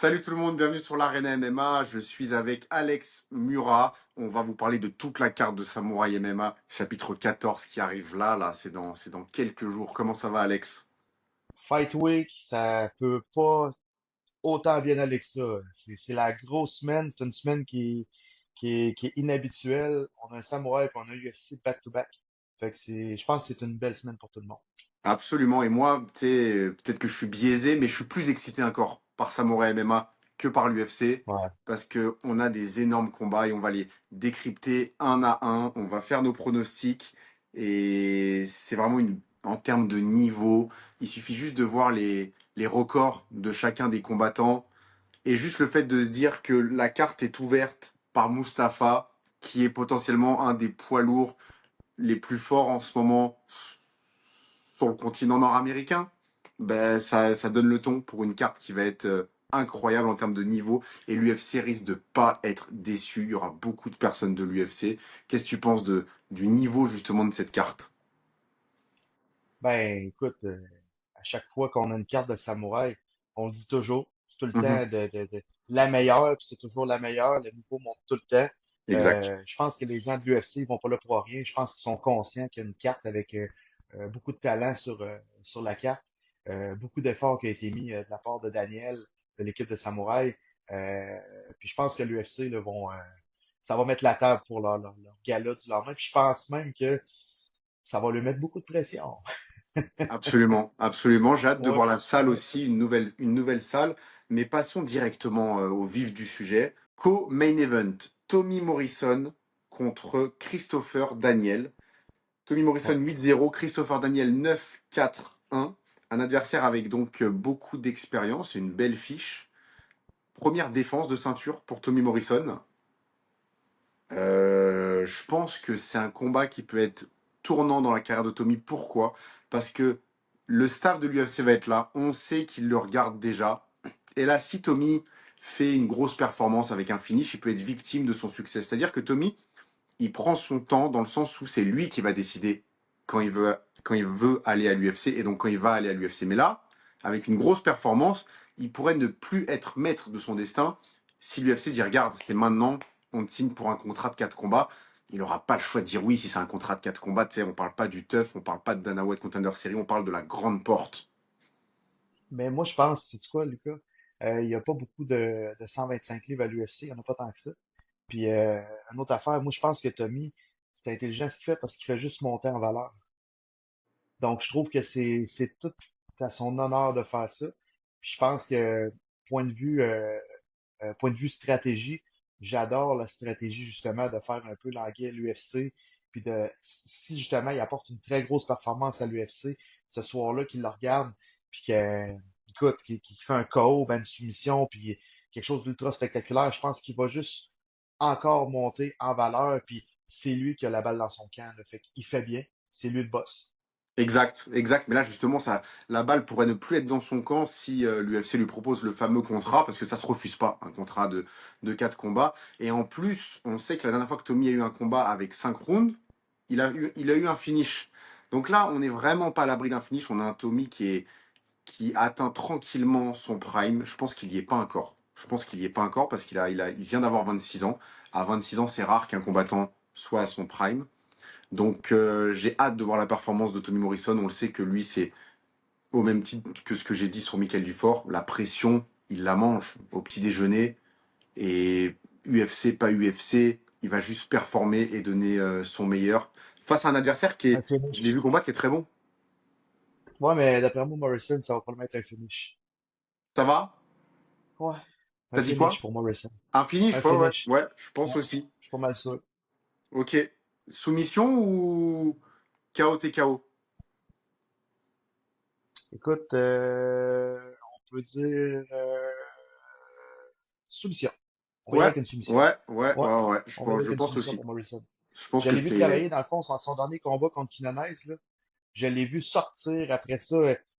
Salut tout le monde, bienvenue sur l'Arena MMA. Je suis avec Alex Murat. On va vous parler de toute la carte de Samouraï MMA, chapitre 14 qui arrive là, c'est dans quelques jours. Comment ça va, Alex? Fight Week, ça peut pas autant bien aller que ça. C'est la grosse semaine, c'est une semaine qui est inhabituelle. On a un samouraï et on a un UFC back-to-back. Fait que je pense que c'est une belle semaine pour tout le monde. Absolument. Et moi, tu sais, peut-être que je suis biaisé, mais je suis plus excité encore par Samouraï MMA que par l'UFC Ouais. parce que on a des énormes combats et on va les décrypter un à un. On va faire nos pronostics et c'est vraiment en termes de niveau. Il suffit juste de voir les records de chacun des combattants. Et juste le fait de se dire que la carte est ouverte par Mustapha, qui est potentiellement un des poids lourds les plus forts en ce moment sur le continent nord-américain, ben ça donne le ton pour une carte qui va être incroyable en termes de niveau. Et l'UFC risque de pas être déçu. Il y aura beaucoup de personnes de l'UFC. Qu'est-ce que tu penses du niveau justement de cette carte? Ben, écoute, à chaque fois qu'on a une carte de samouraï, on le dit toujours, c'est tout le Mhm. temps de la meilleure, puis c'est toujours la meilleure, le niveau monte tout le temps. Exact. Je pense que les gens de l'UFC, ils vont pas là pour rien. Je pense qu'ils sont conscients qu'il y a une carte avec beaucoup de talent sur la carte, beaucoup d'efforts qui a été mis de la part de Daniel, de l'équipe de Samouraï. Euh, puis je pense que l'UFC là, ça va mettre la table pour leur gala du lendemain. Puis je pense même que ça va lui mettre beaucoup de pression. Absolument, absolument. J'ai hâte de Ouais, voir la salle ouais. aussi, une nouvelle salle. Mais passons directement au vif du sujet. Co-main event, Tommy Morrison contre Christopher Daniel. Tommy Ouais. Morrison 8-0, Christopher Daniel 9-4-1. Un adversaire avec donc beaucoup d'expérience et une belle fiche. Première défense de ceinture pour Tommy Morrison. Je pense que c'est un combat qui peut être tournant dans la carrière de Tommy. Pourquoi? Parce que le staff de l'UFC va être là. On sait qu'il le regarde déjà. Et là, si Tommy fait une grosse performance avec un finish, il peut être victime de son succès. C'est-à-dire que Tommy, il prend son temps dans le sens où c'est lui qui va décider quand il veut aller à l'UFC et donc quand il va aller à l'UFC. Mais là, avec une grosse performance, il pourrait ne plus être maître de son destin si l'UFC dit regarde, c'est maintenant, on te signe pour un contrat de 4 combats. Il n'aura pas le choix de dire oui si c'est un contrat de 4 combats. Tu sais, on parle pas du TUF, on parle pas de Dana White Contender Series, on parle de la grande porte. Mais moi, je pense, c'est quoi, Lucas? Il n'y a pas beaucoup de 125 livres à l'UFC, il n'y en a pas tant que ça. Puis, une autre affaire, moi, je pense que Tommy, c'est intelligent ce qu'il fait parce qu'il fait juste monter en valeur. Donc, je trouve que c'est tout à son honneur de faire ça. Puis, je pense que, point de vue, euh, point de vue stratégie, j'adore la stratégie, justement, de faire un peu languer à l'UFC. Puis, si justement, il apporte une très grosse performance à l'UFC, ce soir-là, qu'il le regarde, puis que, écoute, qu'il fait un KO, ben, une soumission, puis quelque chose d'ultra spectaculaire, je pense qu'il va juste encore monter en valeur, puis c'est lui qui a la balle dans son camp, là. Fait qu'il fait bien, c'est lui le boss. Exact, exact. Mais là, justement, la balle pourrait ne plus être dans son camp si l'UFC lui propose le fameux contrat, parce que ça se refuse pas, un contrat de 4 combats. Et en plus, on sait que la dernière fois que Tommy a eu un combat avec 5 rounds, il a eu un finish. Donc là, on n'est vraiment pas à l'abri d'un finish. On a un Tommy qui atteint tranquillement son prime. Je pense qu'il y est pas encore. Je pense qu'il y est pas encore parce il vient d'avoir 26 ans. À 26 ans, c'est rare qu'un combattant soit à son prime. Donc j'ai hâte de voir la performance de Tommy Morrison. On le sait que lui, c'est au même titre que ce que j'ai dit sur Michael Dufort. La pression, il la mange au petit déjeuner. Et UFC, pas UFC, il va juste performer et donner son meilleur face à un adversaire Un je l'ai vu finish. combattre, qui est très bon. Ouais, mais d'après moi, Morrison, ça va pas le mettre un finish. Ça va? Ouais, un T'as dit finish quoi? pour Morrison. Un Un finish? Ouais, ouais, finish. ouais, je pense Ouais, aussi. je suis pas mal sûr. Ok. Soumission ou KO TKO? Écoute, on peut dire soumission. On va y aller Ouais, avec une soumission. ouais, ouais, Ouais, ouais, ouais. Je on va y pense, aller je avec une pense soumission aussi. pour Morrison. Je pense Je que l'ai vu c'est. travailler, dans le fond, son dernier combat contre Quinones, là. Je l'ai vu sortir après ça.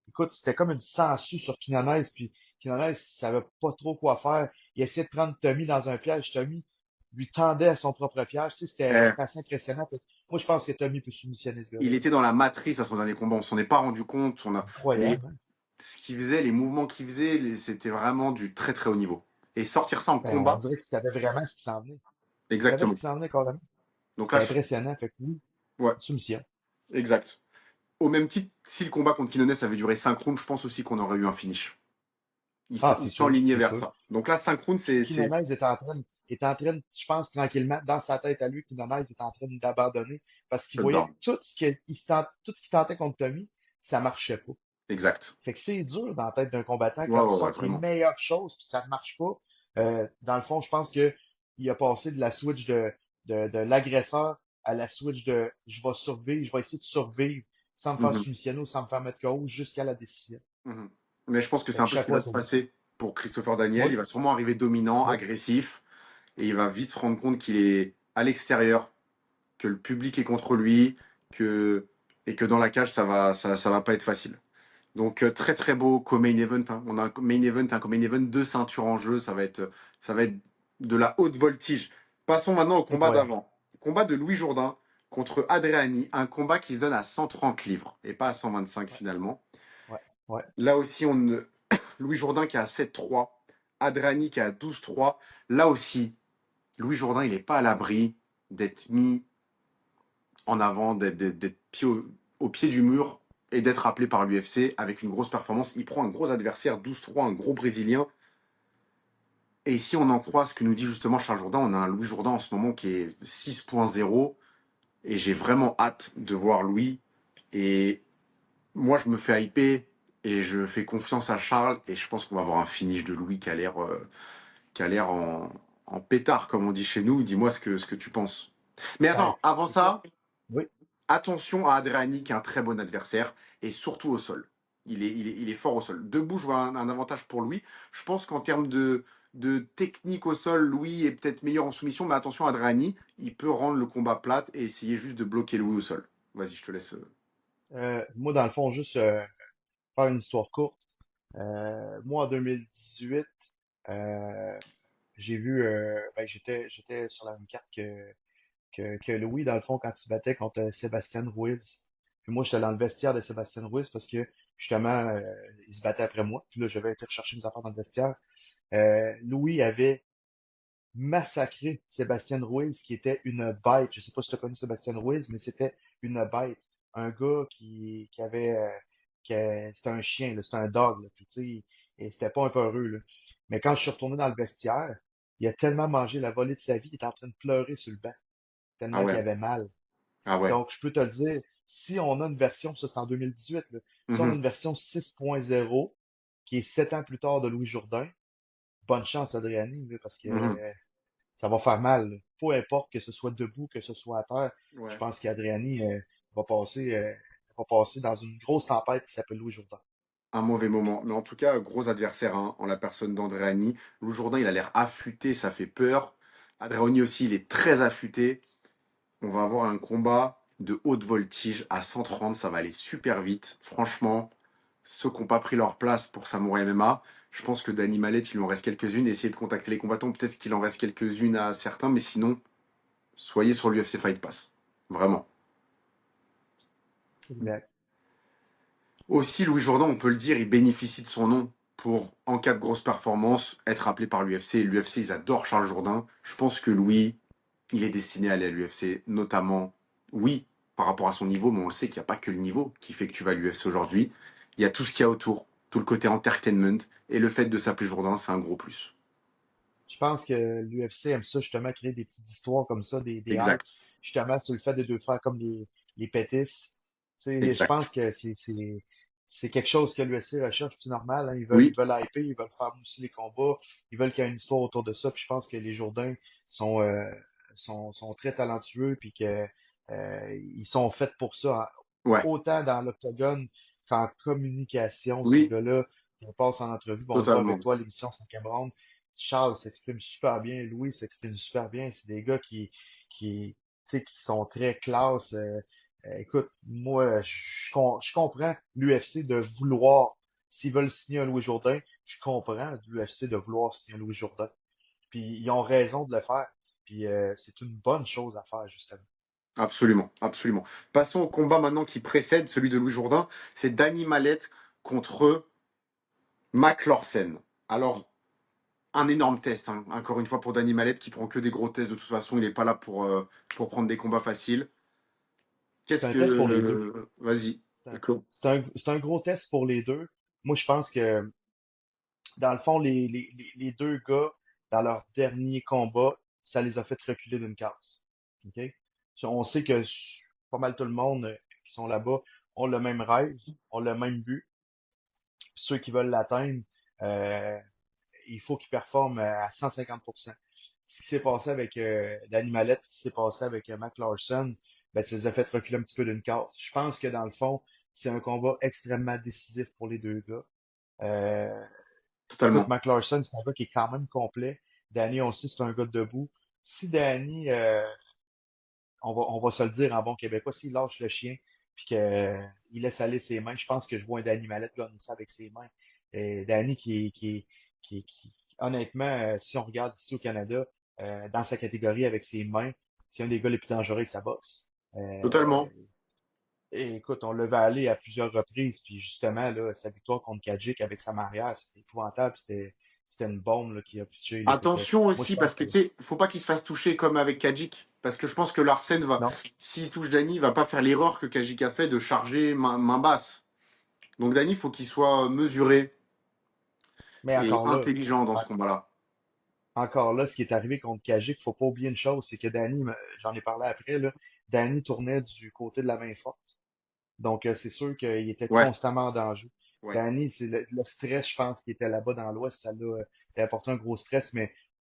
Écoute, c'était comme une sangsue sur Quinones, puis Quinones savait pas trop quoi faire. Il essayait de prendre Tommy dans un piège. Tommy lui tendait à son propre piège. Tu sais, eh, c'était assez impressionnant. Moi, je pense que Tommy peut soumissionner ce gars-là, il là. était dans la matrice à son dernier combat. On s'en est pas rendu compte. C'est Mais incroyable, hein? ce qu'il faisait, les mouvements qu'il faisait, c'était vraiment du très très haut niveau. Et sortir ça en Ben, on combat, dirait qu'il savait vraiment ce qui s'en venait. Il savait ce exactement. qui s'en venait carrément. Donc là, C'était impressionnant. Fait que oui, ouais, soumission. exact. Au même titre, si le combat contre Quinones avait duré 5 rounds, je pense aussi qu'on aurait eu un finish. Ah, Il c'est sûr, s'enlignait c'est vers sûr. ça. Donc là, 5 rounds, c'est Quinones est en train, je pense, tranquillement, dans sa tête à lui, Quinones est en train d'abandonner parce qu'il voyait que shutdown. tout ce qu'il tentait contre Tommy, ça marchait pas. Exact. Fait que c'est dur dans la tête d'un combattant Ouais, quand tu ouais, ouais, sors tes vraiment. meilleures choses puis ça ne marche pas. Dans le fond, je pense que il a passé de la switch de l'agresseur à la switch de je vais survivre, je vais essayer de survivre sans me faire Mhm, soumissionner ou sans me faire mettre KO jusqu'à la décision. mhm. Mais je pense que c'est Fait un que peu ce qui va chapeau à se Tommy. passer pour Christopher Daniel. Oui, Il va sûrement arriver dominant, oui, agressif, et il va vite se rendre compte qu'il est à l'extérieur, que le public est contre lui, que et que dans la cage ça va pas être facile. Donc très très beau co-main event, hein. On a un main event, un co-main event, deux ceintures en jeu, ça va être de la haute voltige. Passons maintenant au combat incroyable. d'avant. Combat de Louis Jourdain contre Adriani, un combat qui se donne à 130 livres et pas à 125 Ouais, finalement. ouais, ouais. Là aussi, Louis Jourdain qui est à 7-3, Adriani qui est à 12-3. Là aussi, Louis Jourdain, il n'est pas à l'abri d'être mis en avant, d'être au pied du mur et d'être appelé par l'UFC avec une grosse performance. Il prend un gros adversaire, 12-3, un gros Brésilien. Et si on en croit ce que nous dit justement Charles Jourdain, on a un Louis Jourdain en ce moment qui est 6.0 et j'ai vraiment hâte de voir Louis. Et moi, je me fais hyper et je fais confiance à Charles et je pense qu'on va avoir un finish de Louis qui a l'air en pétard, comme on dit chez nous. Dis-moi ce que tu penses. Mais Ben, attends, avant c'est ça. ça, Oui. attention à Adriani, qui est un très bon adversaire, et surtout au sol. Il est fort au sol. Debout, je vois un avantage pour Louis. Je pense qu'en termes de technique au sol, Louis est peut-être meilleur en soumission, mais attention, Adriani, il peut rendre le combat plate et essayer juste de bloquer Louis au sol. Vas-y, je te laisse. Moi, dans le fond, juste faire une histoire courte. Moi, en 2018, euh, j'ai vu, ben, j'étais sur la même carte que Louis, dans le fond, quand il se battait contre Sébastien Ruiz. Puis moi, j'étais dans le vestiaire de Sébastien Ruiz parce que, justement, il se battait après moi. Puis là, j'avais été rechercher mes affaires dans le vestiaire. Louis avait massacré Sébastien Ruiz, qui était une bête. Je sais pas si tu as connu Sébastien Ruiz, mais c'était une bête. Un gars qui avait, c'était un chien, là, c'était un dog, là. Puis tu sais, et c'était pas un peureux, là. Mais quand je suis retourné dans le vestiaire, il a tellement mangé la volée de sa vie, il était en train de pleurer sur le banc, Ah tellement qu'il ouais, avait mal. ah ouais. Donc, je peux te le dire, si on a une version, ça c'est en 2018, là, si on a Mhm, une version 6.0, qui est 7 ans plus tard de Louis Jourdain, bonne chance Adriani, là, parce que mhm. ça va faire mal, là. Peu importe que ce soit debout, que ce soit à terre, je Ouais. pense qu'Adriani va passer dans une grosse tempête qui s'appelle Louis Jourdain. Un mauvais moment. Mais en tout cas, gros adversaire hein, en la personne d'Andréani. Louis Jourdain, il a l'air affûté, ça fait peur. Adriani aussi, il est très affûté. On va avoir un combat de haute voltige à 130, ça va aller super vite. Franchement, ceux qui n'ont pas pris leur place pour Samouraï MMA, je pense que Danny Mallet, il en reste quelques-unes. Essayez de contacter les combattants, peut-être qu'il en reste quelques-unes à certains, mais sinon, soyez sur l'UFC Fight Pass. Vraiment. Exact. Aussi, Louis Jourdain, on peut le dire, il bénéficie de son nom pour, en cas de grosse performance, être appelé par l'UFC. L'UFC, ils adorent Charles Jourdain. Je pense que Louis, il est destiné à aller à l'UFC, notamment, oui, par rapport à son niveau, mais on le sait qu'il n'y a pas que le niveau qui fait que tu vas à l'UFC aujourd'hui. Il y a tout ce qu'il y a autour, tout le côté entertainment, et le fait de s'appeler Jourdain, c'est un gros plus. Je pense que l'UFC aime ça, justement, créer des petites histoires comme ça, des hype, Exact. justement, sur le fait des deux frères comme les Pétis. Tu sais, je pense Exact. que c'est quelque chose que l'UFC recherche, c'est normal, hein. Oui, Ils veulent hyper, ils veulent faire aussi les combats, ils veulent qu'il y ait une histoire autour de ça, puis je pense que les Jourdains sont, sont très talentueux, puis que, ils sont faits pour ça, hein. ouais, Autant dans l'octogone qu'en communication, ces oui, gars-là, on passe en entrevue, bon, on le voit avec totalement. toi, l'émission 5e round, Charles s'exprime super bien, Louis s'exprime super bien. C'est des gars tu sais, qui sont très classe. Écoute, moi, je comprends l'UFC de vouloir, s'ils veulent signer un Louis Jourdain, je comprends l'UFC de vouloir signer un Louis Jourdain. Puis ils ont raison de le faire. Puis c'est une bonne chose à faire, justement. Absolument, absolument. Passons au combat maintenant qui précède celui de Louis Jourdain. C'est Danny Mallet contre Mac Lorsen. Alors, un énorme test, hein. Encore une fois pour Danny Mallet qui prend que des gros tests de toute façon, il n'est pas là pour prendre des combats faciles. C'est Qu'est-ce un que... test pour les deux. Vas-y. D'accord. C'est un gros test pour les deux. Moi, je pense que, dans le fond, les deux gars, dans leur dernier combat, ça les a fait reculer d'une case. OK? On sait que pas mal tout le monde qui sont là-bas ont le même rêve, ont le même but. Puis ceux qui veulent l'atteindre, euh, il faut qu'ils performent à 150%. Ce qui s'est passé avec Danny Mallette, ce qui s'est passé avec Mac Larson, ben, ça les a fait reculer un petit peu d'une case. Je pense que dans le fond, c'est un combat extrêmement décisif pour les deux gars. Euh, Écoute, Totalement. Mac Larson, c'est un gars qui est quand même complet. Danny, on le sait, c'est un gars debout. Si Danny, on va se le dire en bon québécois, s'il lâche le chien puis qu'il laisse aller ses mains, je pense que je vois un Danny Mallette gagner ça avec ses mains. Et Danny honnêtement, si on regarde ici au Canada, dans sa catégorie avec ses mains, c'est un des gars les plus dangereux avec sa boxe. Euh, Totalement. et écoute, on le va aller à plusieurs reprises, puis justement, là, sa victoire contre Kadjik avec sa mariage, c'était épouvantable, c'était une bombe là, qui a pitché, là. Fait que Attention moi, je aussi, parce pense que que tu sais, faut pas qu'il se fasse toucher comme avec Kajik. Parce que je pense que Larsen va, non. s'il touche Dany, il va pas faire l'erreur que Kajik a fait de charger main basse. Donc Dany, faut qu'il soit mesuré Mais et encore là, intelligent dans ce combat-là. encore là, ce qui est arrivé contre Kajik, faut pas oublier une chose, c'est que j'en ai parlé après, là, Danny tournait du côté de la main forte. Donc, c'est sûr qu'il était Ouais, constamment en danger. ouais, Danny, c'est le stress, je pense, qui était là-bas dans l'Ouest, ça a apporté un gros stress, mais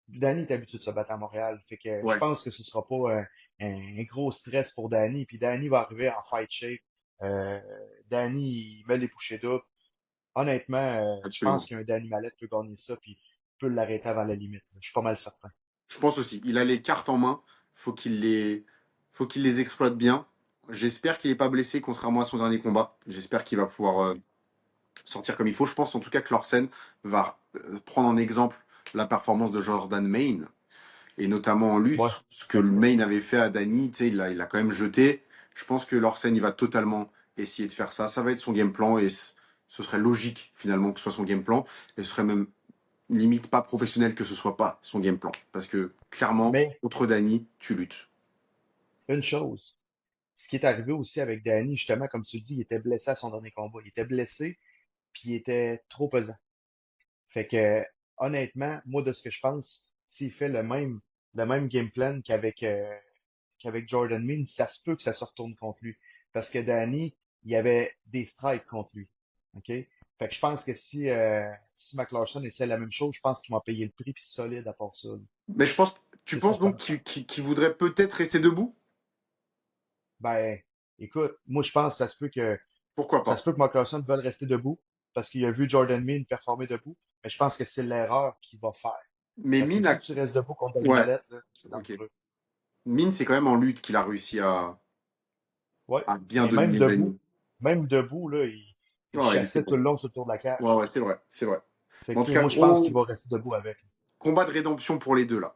Danny est habitué de se battre à Montréal. Fait que je ouais, pense que ce sera pas un gros stress pour Danny. Puis Danny va arriver en fight shape. Euh, Danny, il met les bouchées doubles. Honnêtement, je pense absolument. qu'un Danny Mallette peut gagner ça, puis peut l'arrêter avant la limite. Je suis pas mal certain. Je pense aussi. Il a les cartes en main. Faut qu'il les, faut qu'il les exploite bien. J'espère qu'il est pas blessé, contrairement à son dernier combat. J'espère qu'il va pouvoir sortir comme il faut. Je pense en tout cas que Lorsen va prendre en exemple la performance de Jordan Main et notamment en Ouais, lutte, ce que ça le se peut. Main avait fait à Dany, tu sais, il l'a quand même jeté. Je pense que Lorsen, il va totalement essayer de faire ça. Ça va être son game plan et ce serait logique finalement que ce soit son game plan et ce serait même limite pas professionnel que ce soit pas son game plan. Parce que clairement, Mais contre Dany, tu luttes. une chose, ce qui est arrivé aussi avec Danny, justement, comme tu le dis, il était blessé à son dernier combat. Il était blessé, puis il était trop pesant. Fait que, honnêtement, moi, de ce que je pense, s'il fait le même game plan qu'avec Jordan Mean, ça se peut que ça se retourne contre lui. Parce que Danny, il y avait des strikes contre lui. OK? Fait que je pense que si McLaughlin essaie la même chose, je pense qu'il va payer le prix puis solide à part ça, là. Mais je pense, tu C'est ce que penses je donc pense. qu'il voudrait peut-être rester debout? Ben, écoute, moi je pense que Pourquoi ça se pas? peut que McLaughlin veuille rester debout parce qu'il a vu Jordan Mean performer debout, mais je pense que c'est l'erreur qu'il va faire. Mais Parce que Mine si a... tu restes debout contre Danny Ouais, Mallette, là, c'est ok. dangereux. Mine, c'est quand même en lutte qu'il a réussi Ouais. à bien Mais dominer Dany. même debout, là, il Ouais, il était chassait tout bon. le long sur le tour de la Ouais, cage. ouais, c'est vrai, c'est vrai. Fait Mais en que, tout tu sais, cas, moi, je pense qu'il gros va rester debout avec. combat de rédemption pour les deux, là.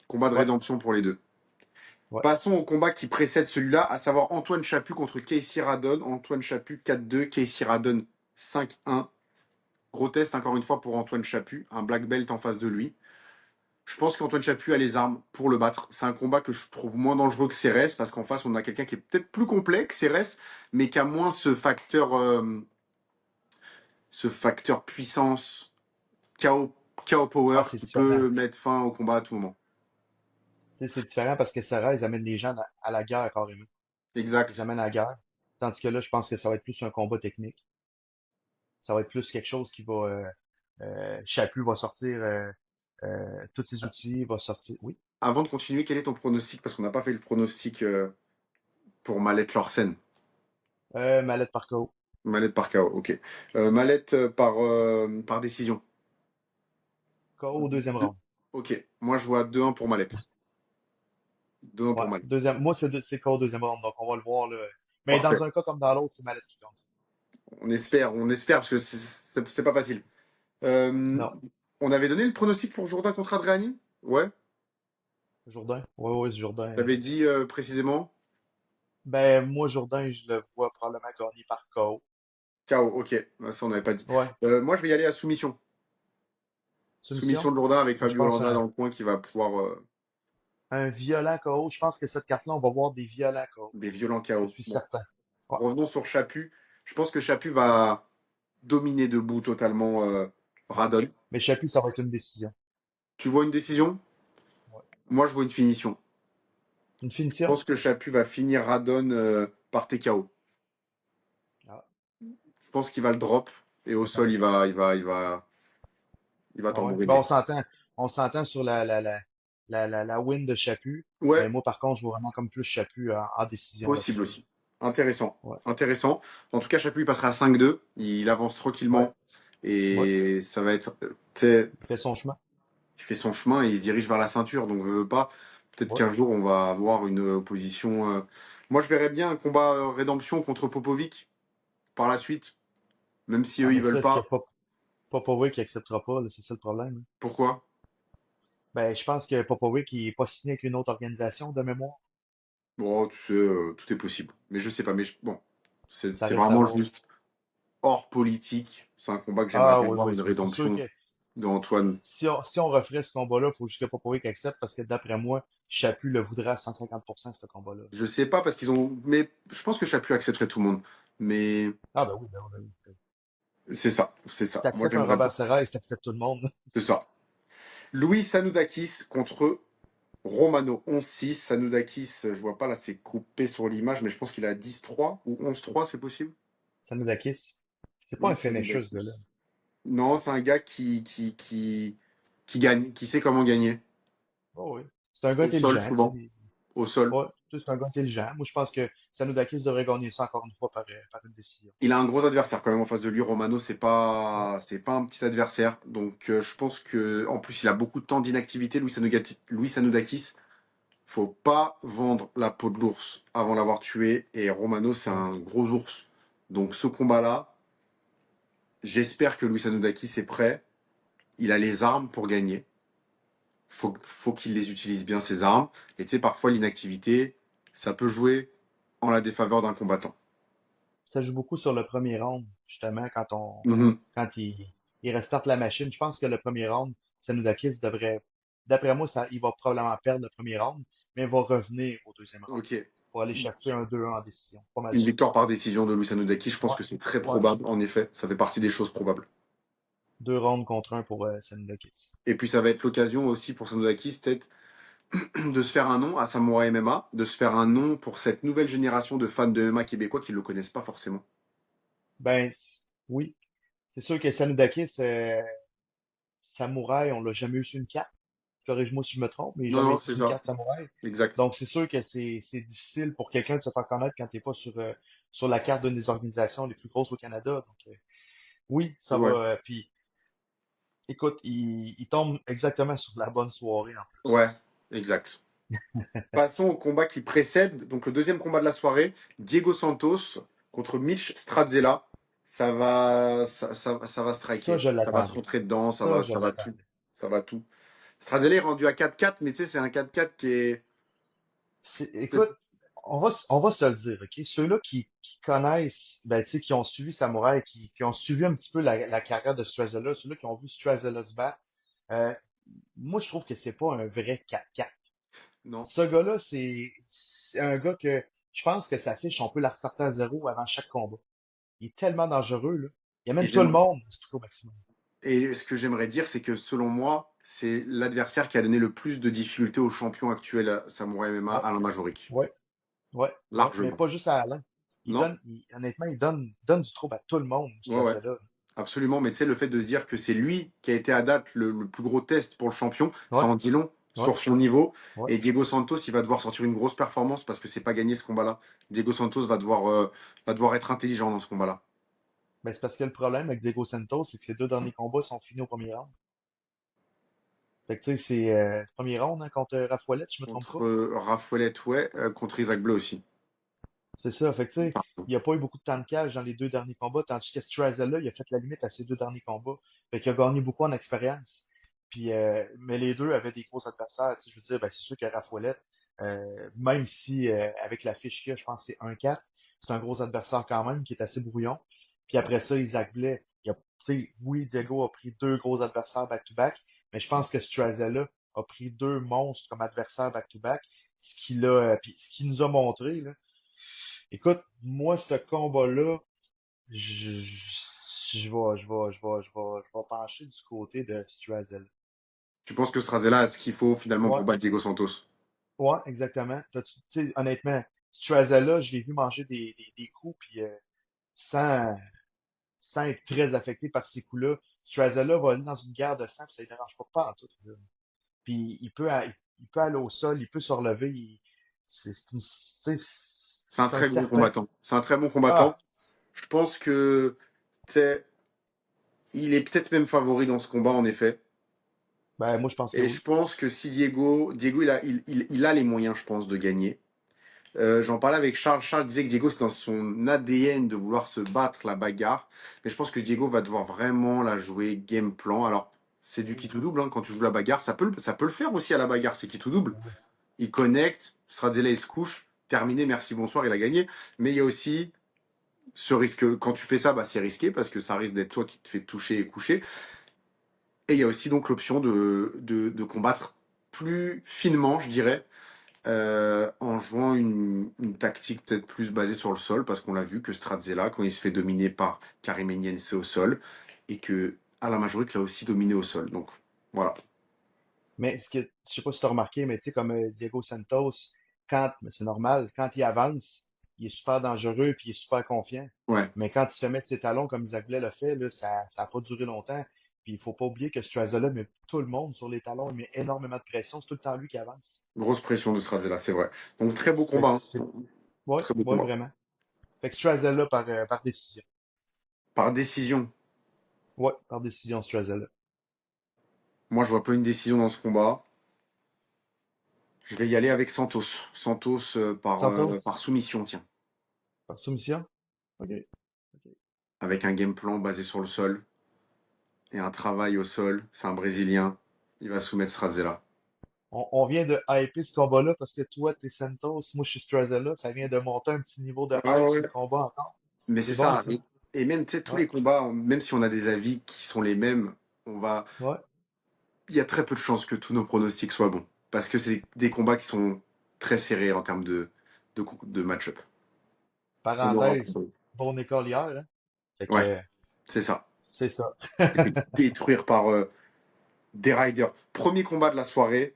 Combat de Ouais, rédemption pour les deux. ouais. Passons au combat qui précède celui-là, à savoir Antoine Chaput contre Casey Radon. Antoine Chaput 4-2, Casey Radon 5-1. Gros test encore une fois pour Antoine Chaput, un black belt en face de lui. Je pense qu'Antoine Chaput a les armes pour le battre. C'est un combat que je trouve moins dangereux que Cérès, parce qu'en face, on a quelqu'un qui est peut-être plus complet que Cérès, mais qui a moins ce facteur puissance, KO, KO power, Ah, c'est qui différent. peut mettre fin au combat à tout moment. Tu sais, c'est différent parce que Sarah, ils amènent les gens à la guerre carrément. Ils Exact. amènent à la guerre. Tandis que là, je pense que ça va être plus un combat technique. Ça va être plus quelque chose qui va. Chacun va sortir tous ses outils, va sortir. Oui, Avant de continuer, quel est ton pronostic? Parce qu'on n'a pas fait le pronostic pour Mallette Lorsen. Mallette par KO. Mallette par KO, ok. Mallette par décision. KO au deuxième round. Ok, moi je vois 2-1 pour Mallette. 2-1 Ouais. pour Mallette. Deuxième, moi, c'est KO au deuxième round, donc on va le voir là. Mais dans Parfait. un cas comme dans l'autre, c'est Mallette qui compte. On espère, parce que c'est pas facile. Euh, Non. on avait donné le pronostic pour Jourdain contre Adriani? Ouais. Jourdain? Oui, oui, c'est Jourdain. T'avais dit précisément? Ben, moi, Jourdain, je le vois probablement gagner par KO. KO, ok. Ça, on n'avait pas dit. Ouais. Moi, je vais y aller à soumission. Soumission? Soumission de Lourdes avec Moi, je Fabio pense Landa dans le coin qui va pouvoir un violent KO. Je pense que cette carte-là, on va voir des violents KO. des violents Je KO. suis Bon, certain. Ouais. revenons sur Chapu. Je pense que Chapu va dominer debout totalement Ouais. Radon. Mais Chapuis, ça va être une décision. Tu vois une décision? Ouais. Moi, je vois une finition. Une Je finition? pense que Chapu va finir Radon par TKO. Ah, Je pense qu'il va le drop et au sol, peut-être. il va Ah ouais. Ben, tambouriner. on s'entend sur la win de Chaput. Mais Ouais, moi, par contre, je vois vraiment comme plus Chaput en décision possible là-dessus. aussi. Intéressant. Ouais. Intéressant. En tout cas, Chapu, il passera à 5-2. Il avance Ouais. tranquillement. Ouais. Et ça va être. Tu sais, Il fait son chemin. il fait son chemin et il se dirige vers la ceinture. Donc, veut pas. Peut-être Ouais. qu'un jour, on va avoir une opposition. Moi, je verrais bien un combat rédemption contre Popovic par la suite. Même si Ah, eux, ils mais veulent ça, est-ce qu'il pas. n'y a pas Popovic qui acceptera pas, là, c'est ça le problème, hein. Pourquoi? Ben, je pense que Popovic, il est pas signé avec une autre organisation de mémoire. Bon, tu sais, tout est possible. Mais je sais pas. Mais bon, Ça c'est reste à vraiment voir. juste hors politique. C'est un combat que j'aimerais Ah bien oui, voir, oui, une c'est sûr rédemption que de Antoine. si on referait ce combat-là, il faut juste que Popovic accepte parce que d'après moi, Chaput le voudrait à 150% ce combat-là. Je sais pas parce qu'ils ont. Mais je pense que Chapu accepterait tout le monde. Mais Ah ben oui, ben oui, ben oui. c'est ça, c'est Si ça. Moi t'acceptes un j'aimerais bien. Robert Serra, t'acceptes tout le monde. C'est ça. Louis Sanoudakis contre Romano 11-6. Sanoudakis, je vois pas là, c'est coupé sur l'image, mais je pense qu'il a 10-3 ou 11-3, c'est possible? Samoudakis. C'est pas Louis un finisher, ce gars-là. Sanoudakis. Non, c'est un gars qui gagne, qui sait comment gagner. Oh oui. C'est un gars Au sol, intelligent, tu souvent. sais. Au sol. Ouais, tu sais, c'est un gars intelligent. Moi, je pense que Sanoudakis devrait gagner ça encore une fois par une décision. Il a un gros adversaire quand même en face de lui. Romano, Ouais. c'est pas un petit adversaire. Donc je pense que en plus il a beaucoup de temps d'inactivité. Louis Sanoudakis. Faut pas vendre la peau de l'ours avant l'avoir tué. Et Romano, c'est Ouais. un gros ours. Donc ce combat-là, j'espère que Louis Sanoudakis est prêt. Il a les armes pour gagner. Faut qu'il les utilise bien, ses armes. Et tu sais, parfois l'inactivité, ça peut jouer en la défaveur d'un combattant. Ça joue beaucoup sur le premier round, justement, Mhm. quand il restarte la machine. Je pense que le premier round, Sanoudakis devrait, d'après moi, il va probablement perdre le premier round, mais il va revenir au deuxième round Ok. pour aller chercher un 2-1 en décision. Pas mal Une sûr. victoire par décision de Louis Sanoudakis, je pense Ouais. que c'est très Ouais. probable, en effet. Ça fait partie des choses probables. 2 rounds contre un pour Sanoudakis. Et puis ça va être l'occasion aussi pour Sanoudakis, peut-être, de se faire un nom à Samouraï MMA, de se faire un nom pour cette nouvelle génération de fans de MMA québécois qui ne le connaissent pas forcément. Ben, oui. C'est sûr que Sanoudakis, Samouraï, on l'a jamais eu sur une carte. Corrige-moi si je me trompe, mais il n'a Non, jamais non, été c'est sur une ça. carte Samouraï. Exact. Donc, c'est sûr que c'est difficile pour quelqu'un de se faire connaître quand t'es pas sur la carte d'une des organisations les plus grosses au Canada. Donc, oui, ça va. Ouais. Puis, écoute, il tombe exactement sur la bonne soirée en plus. Ouais, exact. Passons au combat qui précède, donc le deuxième combat de la soirée, Diego Santos contre Mitch Strazzella. Ça va Ça, striker, je ça va se l'attendais. rentrer dedans, Ça, je ça va tout, l'attendais. ça va tout. Strazzella est rendu à 4-4, mais tu sais, c'est un 4-4 qui est. Écoute, on va se le dire, OK? Ceux-là qui connaissent, ben, tu sais, qui ont suivi Samouraï, qui ont suivi un petit peu la carrière de Strazella, ceux-là qui ont vu Strazella se battre, euh, moi, je trouve que c'est pas un vrai 4-4. Non. Ce gars-là, c'est un gars que je pense que sa fiche, on peut la restarter à zéro avant chaque combat. Il est tellement dangereux, là. Il Et amène tout le j'aimerais. monde, c'est toujours au maximum. Et ce que j'aimerais dire, c'est que selon moi, c'est l'adversaire qui a donné le plus de difficultés au champion actuel Samouraï MMA, Ouais, Alain Majoric. ouais, ouais. Mais Largement. pas juste à Alain. Non? Honnêtement, donne du trouble à tout le monde, Ouais, ouais. Strazella. Absolument. Mais tu sais, le fait de se dire que c'est lui qui a été à date le plus gros test pour le champion, ça Ouais, en dit long ouais, sur son niveau. ouais. Et Diego Santos, il va devoir sortir une grosse performance parce que c'est pas gagné ce combat-là. Diego Santos va devoir être intelligent dans ce combat-là. Ben, c'est parce que le problème avec Diego Santos, c'est que ses deux derniers combats sont finis au premier round. Fait que tu sais, c'est le premier round hein, contre Rafaelette, je me trompe Contre pas. Rafolette, ouais, contre Isaac Bleu aussi. C'est ça. Fait que tu sais, il n'y a pas eu beaucoup de temps de cage dans les deux derniers combats, tandis que Strazella, il a fait la limite à ses deux derniers combats. Fait qu'il a gagné beaucoup en expérience. Puis, mais les deux avaient des gros adversaires. Tu sais, je veux dire, ben, c'est sûr que Rafaelette, même si avec la fiche qu'il a, je pense que c'est 1-4, c'est un gros adversaire quand même qui est assez brouillon. Puis après ça, Isaac Blais, tu sais, oui, Diego a pris deux gros adversaires back-to-back, mais je pense que Strazella a pris deux monstres comme adversaires back-to-back, puis ce qu'il nous a montré, là. Écoute, moi, ce combat-là, je vais pencher du côté de Strazella. Tu penses que Strazella a ce qu'il faut finalement Ouais, pour battre Diego Santos? ouais, exactement. Tu sais, honnêtement, Strazella, je l'ai vu manger des coups, puis sans, sans être très affecté par ces coups-là. Strazella va aller dans une guerre de sang, puis ça ne dérange pas en tout. Là. Puis il peut aller au sol, il peut se relever. C'est un C'est un très bon serpent. combattant. C'est un très bon combattant. Ah, Je pense que, tu sais, il est peut-être même favori dans ce combat, en effet. ben moi je pense que Et oui. je pense que si Diego, il a les moyens, je pense, de gagner. J'en parlais avec Charles. Charles disait que Diego, c'est dans son ADN de vouloir se battre la bagarre. Mais je pense que Diego va devoir vraiment la jouer game plan. Alors, c'est du qui tout double, hein, quand tu joues la bagarre. Ça peut le faire aussi à la bagarre, c'est qui tout double. Ben oui. Il connecte, Stradzella, il se couche. Terminé, merci, bonsoir, il a gagné. Mais il y a aussi ce risque. Quand tu fais ça, bah, c'est risqué parce que ça risque d'être toi qui te fais toucher et coucher. Et il y a aussi donc l'option de combattre plus finement, je dirais, en jouant une tactique peut-être plus basée sur le sol, parce qu'on l'a vu que Stratzella, quand il se fait dominer par Karim Ndiaye, c'est au sol, et que Alain Majoric l'a aussi dominé au sol. Donc voilà. Mais je sais pas si tu as remarqué, mais tu sais, comme Diego Santos, mais c'est normal, quand il avance, il est super dangereux puis il est super confiant. Ouais, Mais quand il se fait mettre ses talons comme Isaac Blais l'a fait, là, ça a pas duré longtemps. Puis il faut pas oublier que Strazella met tout le monde sur les talons, il met énormément de pression, c'est tout le temps lui qui avance. grosse pression de Stratzella, c'est vrai. Donc très beau Fait que combat, hein. ouais, Très beau ouais, combat. vraiment. Fait que Strazella par décision. Par décision. Ouais, par décision, Strazella. Moi, je vois pas une décision dans ce combat. Je vais y aller avec Santos. Santos Santos, par soumission, tiens. par soumission? OK. OK. Avec un game plan basé sur le sol et un travail au sol. C'est un Brésilien. Il va soumettre Stratzella. On vient de hyper ce combat-là parce que toi, t'es Santos, moi, je suis Strazella. Ça vient de monter un petit niveau de Ouais, hype ouais, sur ouais. le combat encore. Mais C'est c'est bon, ça. ça. Et même, tu sais, tous Ouais, les combats, même si on a des avis qui sont les mêmes, on va, ouais. il y a très peu de chances que tous nos pronostics soient bons. Parce que c'est des combats qui sont très serrés en termes de match-up. On aura. Parenthèse, bonne école hier, hein. Fait Ouais, que, c'est ça. c'est ça. Il s'est fait détruire par des riders. Premier combat de la soirée,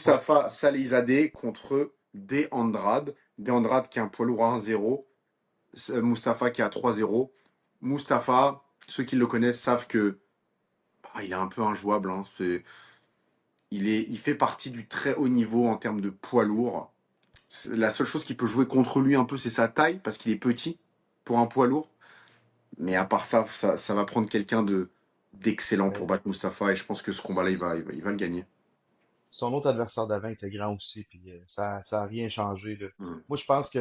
Ouais. Mustafa Salihzadeh contre De Andrade. De Andrade qui est un poids lourd à 1-0. Mustafa qui est à 3-0. Mustafa, ceux qui le connaissent savent que il est un peu injouable, hein. Il fait partie du très haut niveau en termes de poids lourd. La seule chose qui peut jouer contre lui un peu, c'est sa taille, parce qu'il est petit pour un poids lourd. Mais à part ça, ça va prendre quelqu'un d'excellent pour Mais battre Mustafa, et je pense que ce combat-là, il va le gagner. son autre adversaire d'avant était grand aussi, puis ça a rien changé, là. Hmm. Moi, je pense que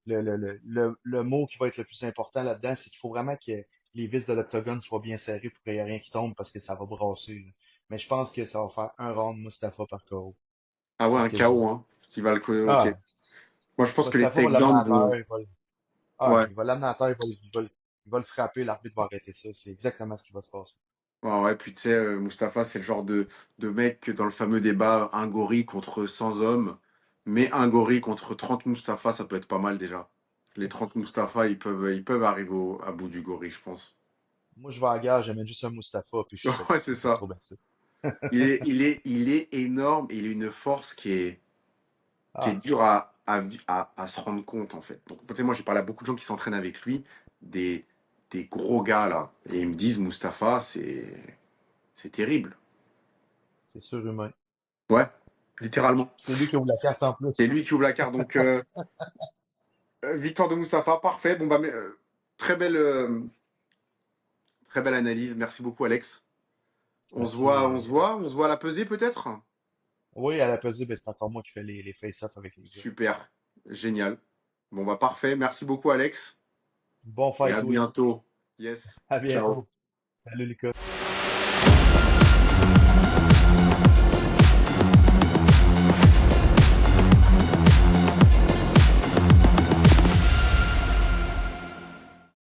le mot qui va être le plus important là-dedans, c'est qu'il faut vraiment que les vis de l'octogone soient bien serrées pour qu'il n'y ait rien qui tombe parce que ça va brasser, là. Mais je pense que ça va faire un round Mustafa par KO. Ah ouais, C'est ce un que je KO, dis. hein. S'il va le. Ok. Ah, Moi, je pense que les Mustafa va l'amener takedowns à vont. terre, Ouais. il va l'amener à terre, il va le frapper, l'arbitre va arrêter ça. C'est exactement ce qui va se passer. Ouais, ouais, puis tu sais, Mustapha, c'est le genre de mec que dans le fameux débat, un gorille contre 100 hommes, mais un gorille contre 30 Mustapha, ça peut être pas mal déjà. Les 30 Mustapha, ils peuvent arriver à bout du gorille, je pense. Moi, je vais à la gare, j'amène juste un Mustafa, puis je suis Ouais, c'est satisfait. C'est ça. trop bien ça. Il est énorme et il a une force qui est Ah, dure à se rendre compte, en fait. Donc, tu sais, moi, j'ai parlé à beaucoup de gens qui s'entraînent avec lui, des, des gros gars, là. Et ils me disent, Mustapha, c'est terrible. c'est surhumain. Ouais, littéralement. C'est lui qui ouvre la carte en C'est plus. lui qui ouvre la carte. Donc, victoire de Mustapha, parfait. Bon, bah, très très belle analyse. Merci beaucoup, Alex. Merci. On se voit à la pesée, peut-être. Oui, à la pesée, ben, c'est encore moi qui fais les face-offs avec les gars. Super. Génial. Bon, bah, parfait. Merci beaucoup, Alex. Bon Et fight, à oui. bientôt. Yes. À Ciao. bientôt. Salut, Lucas.